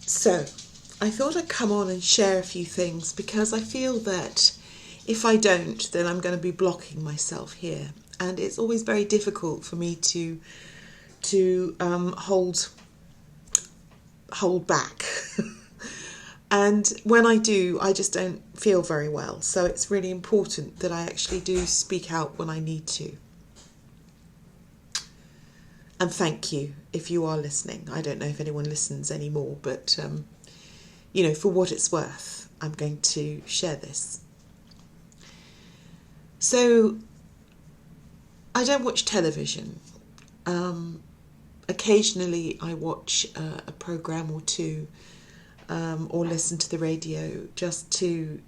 So, I thought I'd come on and share a few things because I feel that if I don't, then I'm going to be blocking myself here. And it's always very difficult for me to hold back. And when I do, I just don't feel very well. So it's really important that I actually do speak out when I need to. And thank you if you are listening. I don't know if anyone listens anymore, but, for what it's worth, I'm going to share this. So, I don't watch television. Occasionally I watch a programme or two, or listen to the radio just to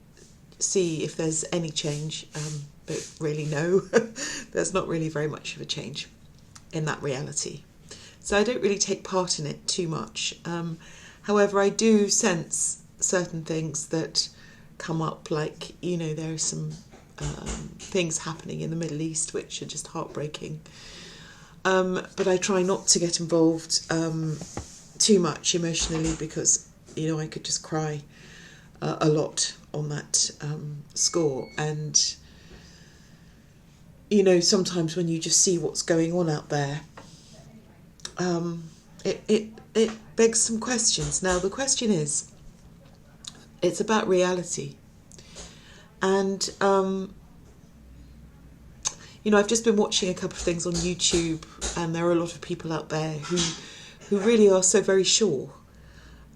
see if there's any change. But really, no, there's not really very much of a change in that reality. So I don't really take part in it too much. However, I do sense certain things that come up, like, there are some things happening in the Middle East which are just heartbreaking. But I try not to get involved too much emotionally because, I could just cry a lot on that score. And sometimes when you just see what's going on out there, it begs some questions. Now, the question is, it's about reality. And, I've just been watching a couple of things on YouTube, and there are a lot of people out there who really are so very sure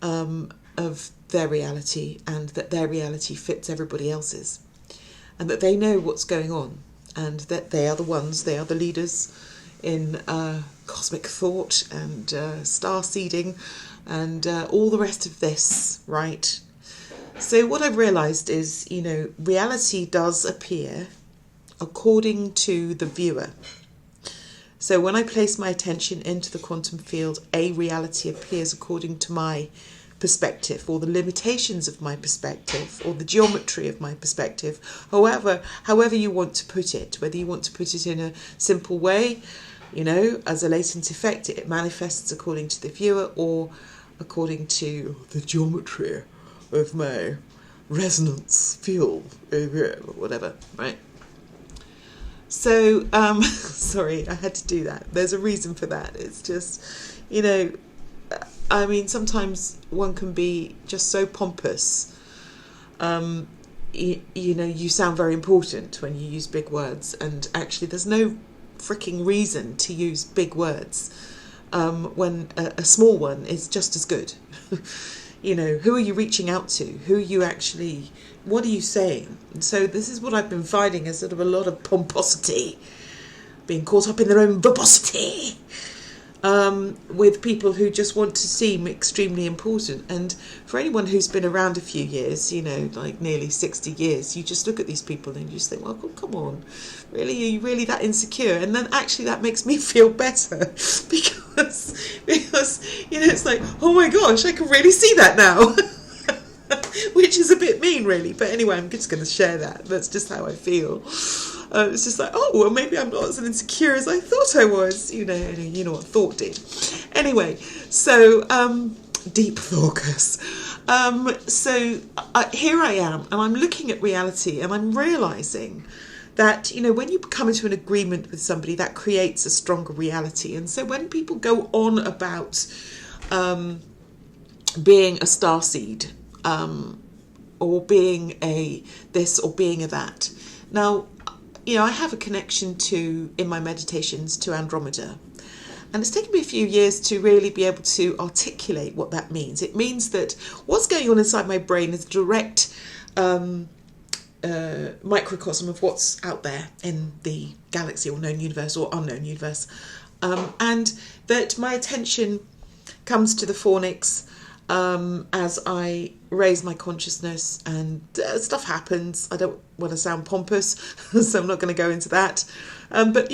of their reality, and that their reality fits everybody else's, and that they know what's going on, and that they are the leaders in cosmic thought and star seeding and all the rest of this, right? So what I've realised is, reality does appear according to the viewer. So when I place my attention into the quantum field, a reality appears according to my perspective, or the limitations of my perspective, or the geometry of my perspective, however you want to put it, whether you want to put it in a simple way, as a latent effect, it manifests according to the viewer, or according to the geometry of my resonance field, whatever, right? So, sorry, I had to do that. There's a reason for that. It's just, sometimes one can be just so pompous. You sound very important when you use big words, and actually there's no freaking reason to use big words when a small one is just as good. Who are you reaching out to? What are you saying? And so this is what I've been finding, is sort of a lot of pomposity, being caught up in their own verbosity, with people who just want to seem extremely important. And for anyone who's been around a few years, like nearly 60 years, you just look at these people and you just think, well, come on, really? Are you really that insecure? And then actually that makes me feel better because it's like, oh my gosh, I can really see that now. Which is a bit mean, really. But anyway, I'm just going to share that. That's just how I feel. It's just like, oh, well, maybe I'm not as insecure as I thought I was. You know what thought did. Anyway, so deep focus. So here I am, and I'm looking at reality, and I'm realising that, when you come into an agreement with somebody, that creates a stronger reality. And so when people go on about being a starseed, or being a this or being a that. Now, I have a connection in my meditations to Andromeda. And it's taken me a few years to really be able to articulate what that means. It means that what's going on inside my brain is a direct microcosm of what's out there in the galaxy, or known universe, or unknown universe. And that my attention comes to the fornix as I raise my consciousness, and stuff happens. I don't want to sound pompous, so I'm not going to go into that. But,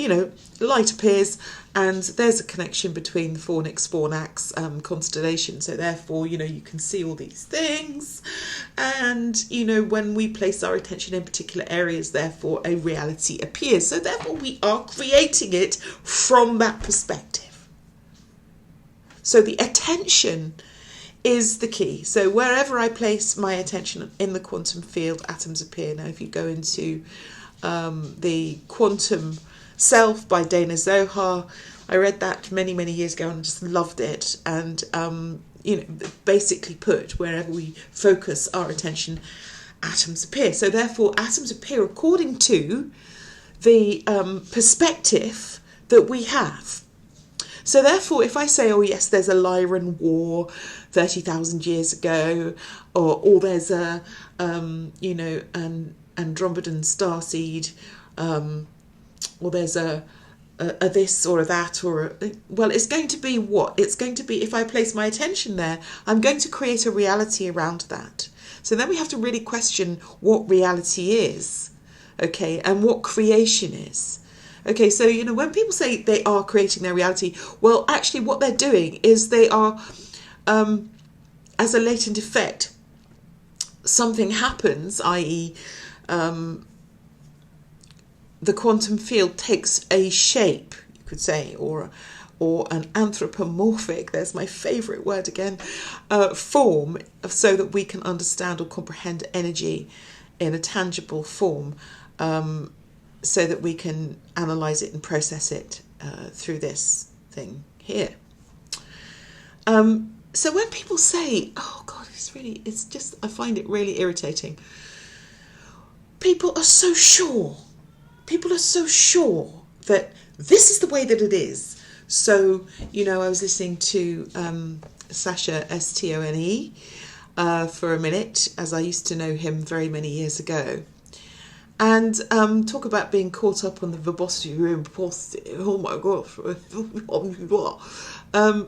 light appears, and there's a connection between the fornix, fornax constellation. So therefore, you can see all these things. And, when we place our attention in particular areas, therefore a reality appears. So therefore we are creating it from that perspective. So the attention is the key. So wherever I place my attention in the quantum field, atoms appear. Now, if you go into the Quantum Self by Dana Zohar, I read that many, many years ago and just loved it. And, basically put, wherever we focus our attention, atoms appear. So therefore, atoms appear according to the perspective that we have. So therefore, if I say, oh yes, there's a Lyran war 30,000 years ago, or there's a, an Andromedan starseed, or there's a this or a that, well, it's going to be what? It's going to be, if I place my attention there, I'm going to create a reality around that. So then we have to really question what reality is, okay, and what creation is. Okay, so, when people say they are creating their reality, well, actually what they're doing is they are, as a latent effect, something happens, i.e., the quantum field takes a shape, you could say, or an anthropomorphic, there's my favourite word again, form, so that we can understand or comprehend energy in a tangible form, so that we can analyse it and process it through this thing here. So when people say, oh God, I find it really irritating. People are so sure that this is the way that it is. So, I was listening to Sasha, Stone, for a minute, as I used to know him very many years ago. And talk about being caught up on the verbosity room. Oh my gosh.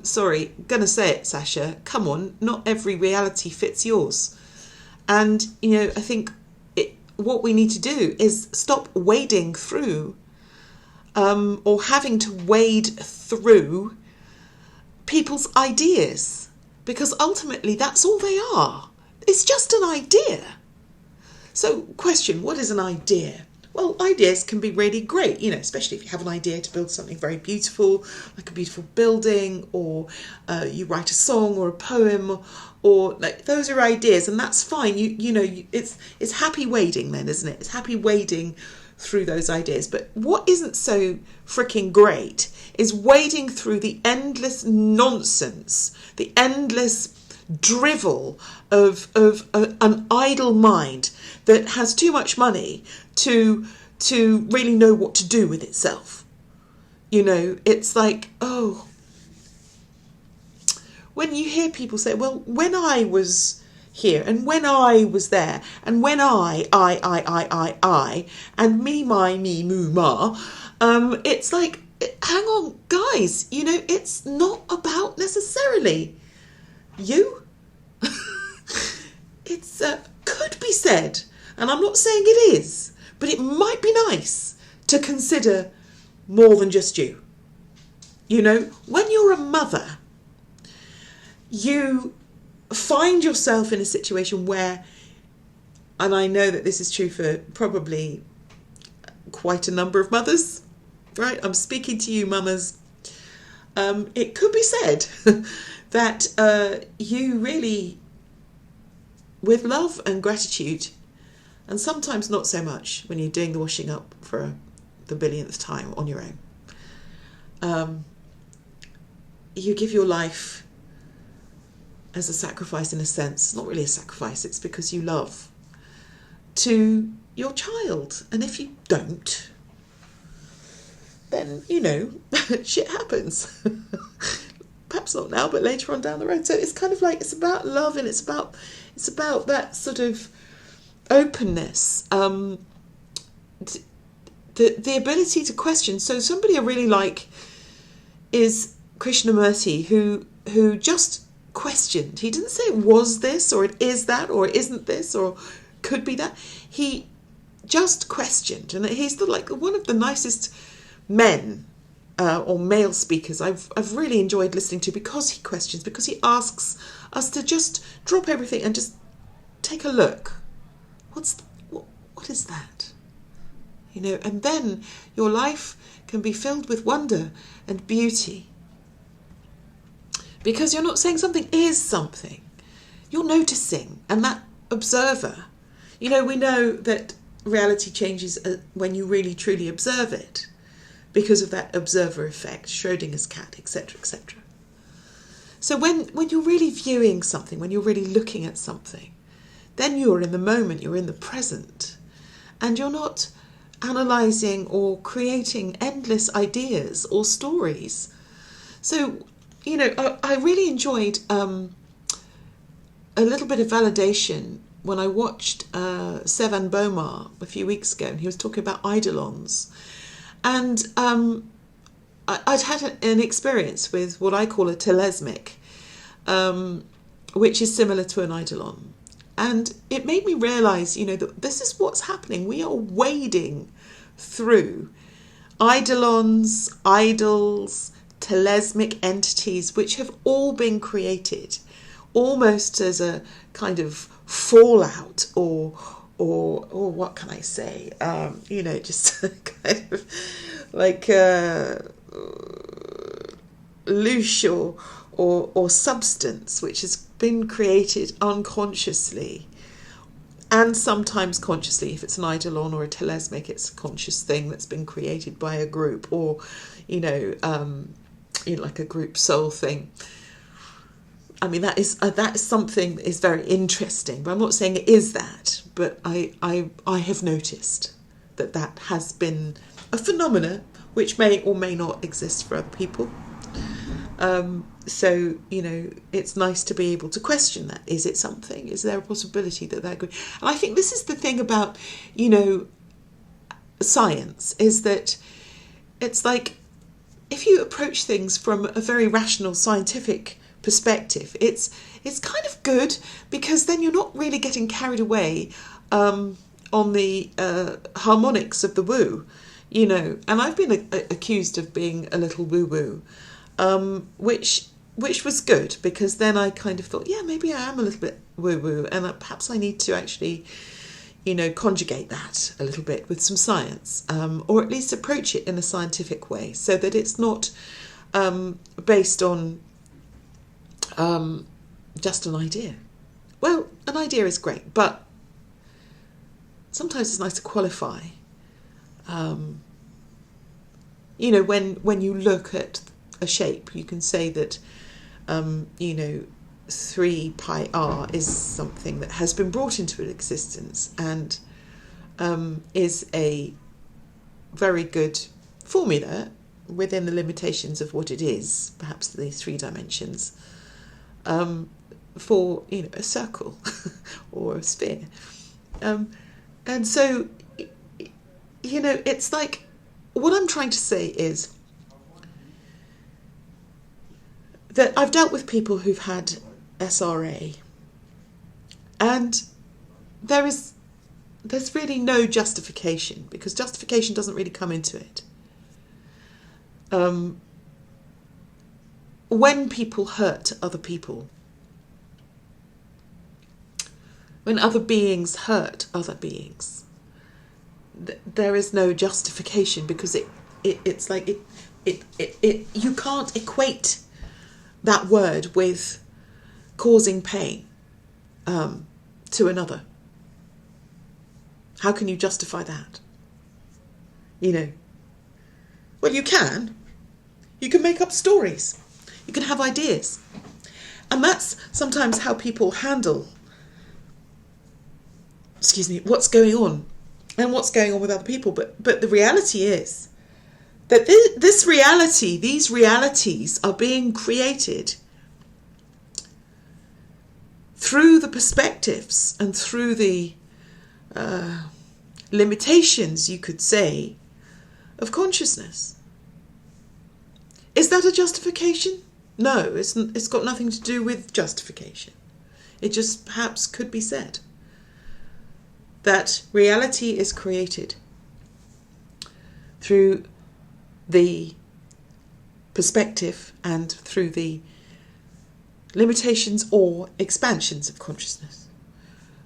Sorry, gonna say it, Sasha. Come on, not every reality fits yours. And, I think what we need to do is stop wading through, or having to wade through people's ideas. Because ultimately that's all they are. It's just an idea. So, question, what is an idea? Well, ideas can be really great, especially if you have an idea to build something very beautiful, like a beautiful building, or you write a song or a poem, or like those are ideas, and that's fine. It's happy wading then, isn't it? It's happy wading through those ideas. But what isn't so freaking great is wading through the endless nonsense, the endless drivel of an idle mind that has too much money to really know what to do with itself. It's like, oh, when you hear people say, well, when I was here and when I was there and when I, and me, my, me, moo, ma, it's like, hang on, guys, it's not about necessarily you. It's could be said, and I'm not saying it is, but it might be nice to consider more than just you. When you're a mother, you find yourself in a situation where, and I know that this is true for probably quite a number of mothers, right? I'm speaking to you, mamas. It could be said that you really, with love and gratitude, and sometimes not so much when you're doing the washing up for the billionth time on your own, you give your life as a sacrifice in a sense. Not really a sacrifice, it's because you love, to your child. And if you don't, then, shit happens. Perhaps not now, but later on down the road. So it's kind of like, it's about love, and it's about that sort of openness, the ability to question. So somebody I really like is Krishnamurti, who just questioned. He didn't say it was this, or it is that, or it isn't this, or could be that. He just questioned, and he's one of the nicest men or male speakers I've really enjoyed listening to, because he questions, because he asks us to just drop everything and just take a look. What is that? And then your life can be filled with wonder and beauty, because you're not saying something is something. you're noticing, and that observer, we know that reality changes when you really truly observe it, because of that observer effect, Schrodinger's cat, etc., etc. So when you're really viewing something, when you're really looking at something, then you're in the moment, you're in the present, and you're not analysing or creating endless ideas or stories. So, I really enjoyed a little bit of validation when I watched Sevan Bomar a few weeks ago, and he was talking about eidolons. And I'd had an experience with what I call a telesmic, which is similar to an eidolon. And it made me realise, that this is what's happening. We are wading through eidolons, idols, telesmic entities, which have all been created almost as a kind of fallout or what can I say? Just kind of like louche or substance, which has been created unconsciously and sometimes consciously. If it's an eidolon or a telesmic, it's a conscious thing that's been created by a group, or like a group soul thing. I mean, that is something that is very interesting, but I'm not saying it is that, but I have noticed that has been a phenomena which may or may not exist for other people. So, it's nice to be able to question that. Is it something? Is there a possibility that could... And I think this is the thing about, science, is that it's like, if you approach things from a very rational, scientific perspective, it's kind of good, because then you're not really getting carried away on the harmonics of the woo, and I've been accused of being a little woo-woo, which was good, because then I kind of thought, yeah, maybe I am a little bit woo-woo, and perhaps I need to actually, conjugate that a little bit with some science, or at least approach it in a scientific way, so that it's not based on just an idea. Well, an idea is great, but sometimes it's nice to qualify. When you look at a shape, you can say that 3 pi r is something that has been brought into existence and is a very good formula within the limitations of what it is, perhaps the 3 dimensions, for a circle or a sphere, and so it's like, what I'm trying to say is that I've dealt with people who've had SRA, and there's really no justification, because justification doesn't really come into it. When people hurt other people, when other beings hurt other beings, there is no justification, because it's like you can't equate that word with causing pain to another. How can you justify that? Well, you can. You can make up stories. You can have ideas. And that's sometimes how people handle, what's going on and what's going on with other people. But the reality is that these realities are being created through the perspectives and through the limitations, you could say, of consciousness. Is that a justification? No, it's got nothing to do with justification. It just perhaps could be said that reality is created through the perspective and through the limitations or expansions of consciousness.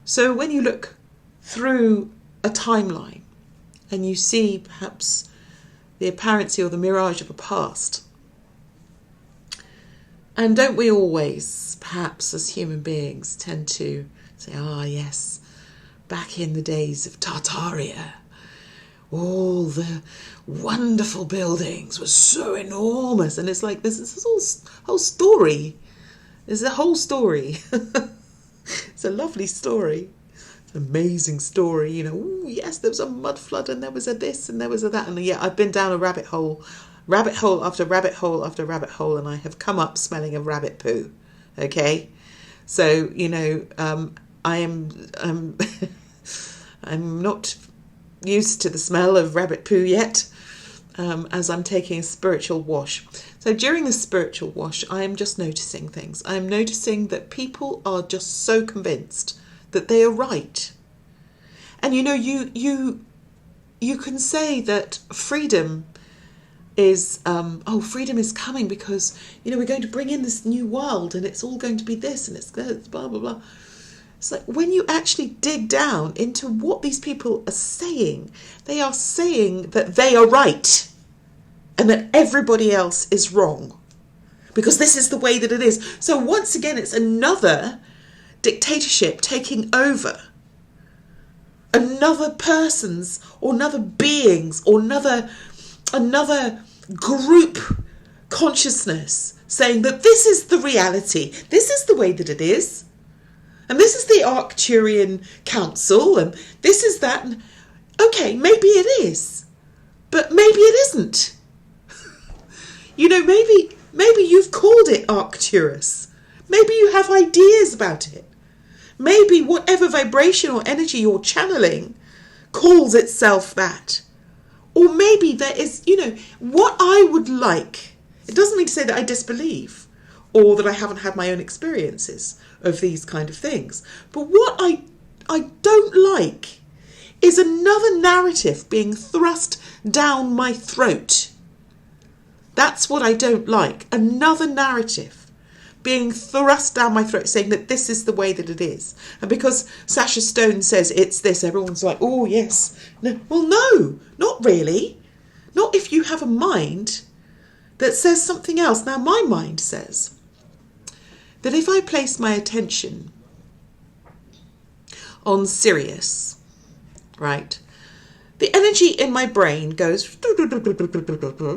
So when you look through a timeline and you see perhaps the apparency or the mirage of a past, And don't we always, perhaps as human beings, tend to say, ah, yes, back in the days of Tartaria, all the wonderful buildings were so enormous. And it's like, there's this whole story. There's a whole story. It's a lovely story. It's an amazing story. You know, ooh, yes, there was a mud flood and there was a this and there was a that. And yeah, I've been down a rabbit hole after rabbit hole after rabbit hole, and I have come up smelling of rabbit poo. Okay? So, you know, I am I'm not used to the smell of rabbit poo yet, as I'm taking a spiritual wash. So during the spiritual wash, I am just noticing things. I am noticing that people are just so convinced that they are right. And you know, you can say that freedom is, freedom is coming because, you know, we're going to bring in this new world and it's all going to be this and it's blah, blah, blah. It's like when you actually dig down into what these people are saying, they are saying that they are right and that everybody else is wrong because this is the way that it is. So once again, it's another dictatorship taking over another person's or another being's or another group consciousness saying that this is the reality, this is the way that it is, and this is the Arcturian Council, and this is that. And okay, maybe it is, but maybe it isn't. You know, maybe you've called it Arcturus. Maybe you have ideas about it. Maybe whatever vibration or energy you're channeling calls itself that. Or maybe there is, you know, what I would like. It doesn't mean to say that I disbelieve or that I haven't had my own experiences of these kind of things. But what I don't like is another narrative being thrust down my throat. That's what I don't like. Another narrative being thrust down my throat saying that this is the way that it is. And because Sasha Stone says it's this, everyone's like, oh, yes. No. Well, no, not really. Not if you have a mind that says something else. Now, my mind says that if I place my attention on Sirius, right, the energy in my brain goes,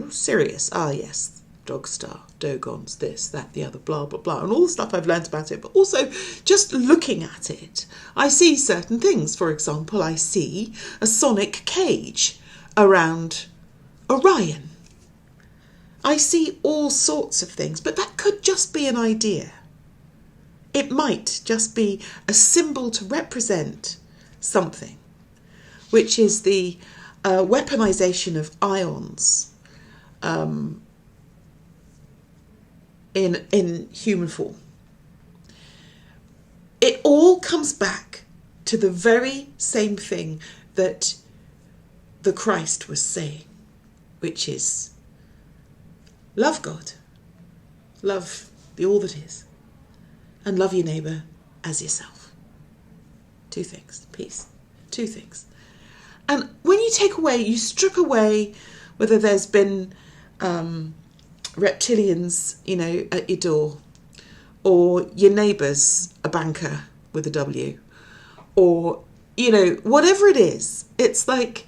Sirius, ah, yes, dog star, dogons, this, that, the other, blah, blah, blah, and all the stuff I've learnt about it. But also just looking at it, I see certain things. For example, I see a sonic cage around Orion. I see all sorts of things, but that could just be an idea. It might just be a symbol to represent something, which is the weaponization of ions in human form. It all comes back to the very same thing that the Christ was saying, which is love God, love the all that is, and love your neighbour as yourself. Two things, peace, two things. And when you take away, you strip away whether there's been reptilians, you know, at your door, or your neighbour's a banker with a W, or, you know, whatever it is, it's like,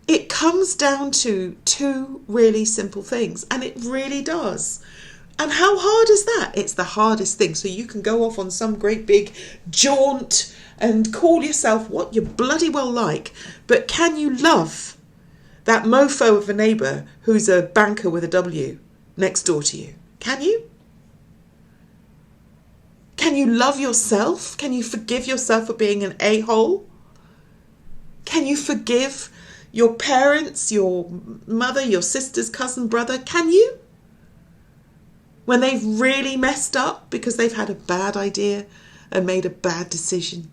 it comes down to two really simple things, and it really does. And how hard is that? It's the hardest thing. So you can go off on some great big jaunt and call yourself what you bloody well like, but can you love that mofo of a neighbour who's a banker with a W next door to you? Can you? Can you love yourself? Can you forgive yourself for being an a-hole? Can you forgive your parents, your mother, your sisters, cousin, brother? Can you? When they've really messed up because they've had a bad idea and made a bad decision.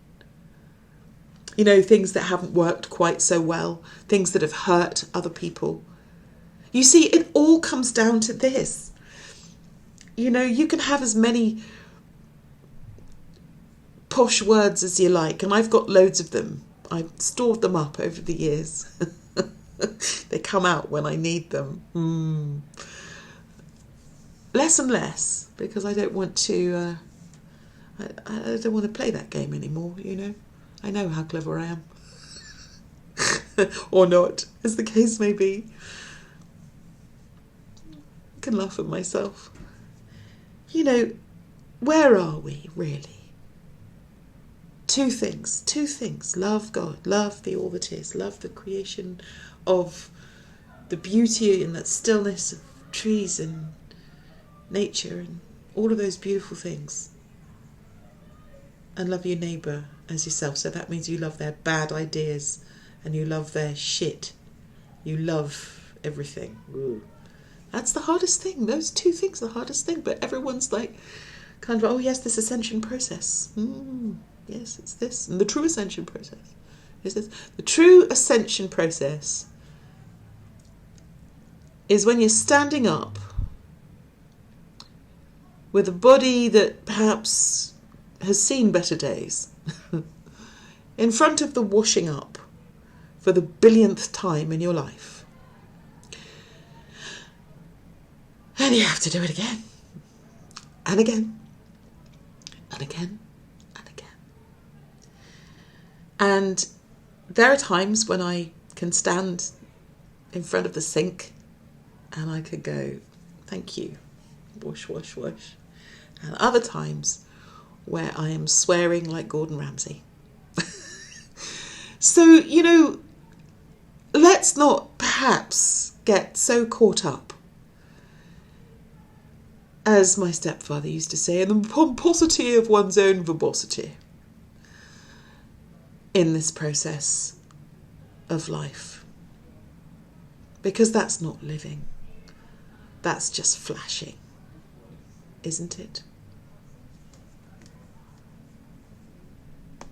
You know, things that haven't worked quite so well, things that have hurt other people. You see, it all comes down to this. You know, you can have as many posh words as you like, and I've got loads of them. I've stored them up over the years. They come out when I need them. less and less, because I don't want to. I don't want to play that game anymore. You know, I know how clever I am, or not, as the case may be. I can laugh at myself. You know, where are we really? Two things. Love God, love the all that is, love the creation of the beauty and that stillness of trees and nature and all of those beautiful things. And love your neighbour as yourself. So that means you love their bad ideas and you love their shit. You love everything. Ooh. That's the hardest thing. Those two things are the hardest thing. But everyone's like, kind of, oh yes, this ascension process. Yes, it's this. And the true ascension process is this. The true ascension process is when you're standing up with a body that perhaps has seen better days in front of the washing up for the billionth time in your life. And you have to do it again. And again. And again. And again. And there are times when I can stand in front of the sink and I could go, thank you, wash, wash, wash. And other times where I am swearing like Gordon Ramsay. So, you know, let's not perhaps get so caught up, as my stepfather used to say, in the pomposity of one's own verbosity in this process of life. Because that's not living. That's just flashing, isn't it?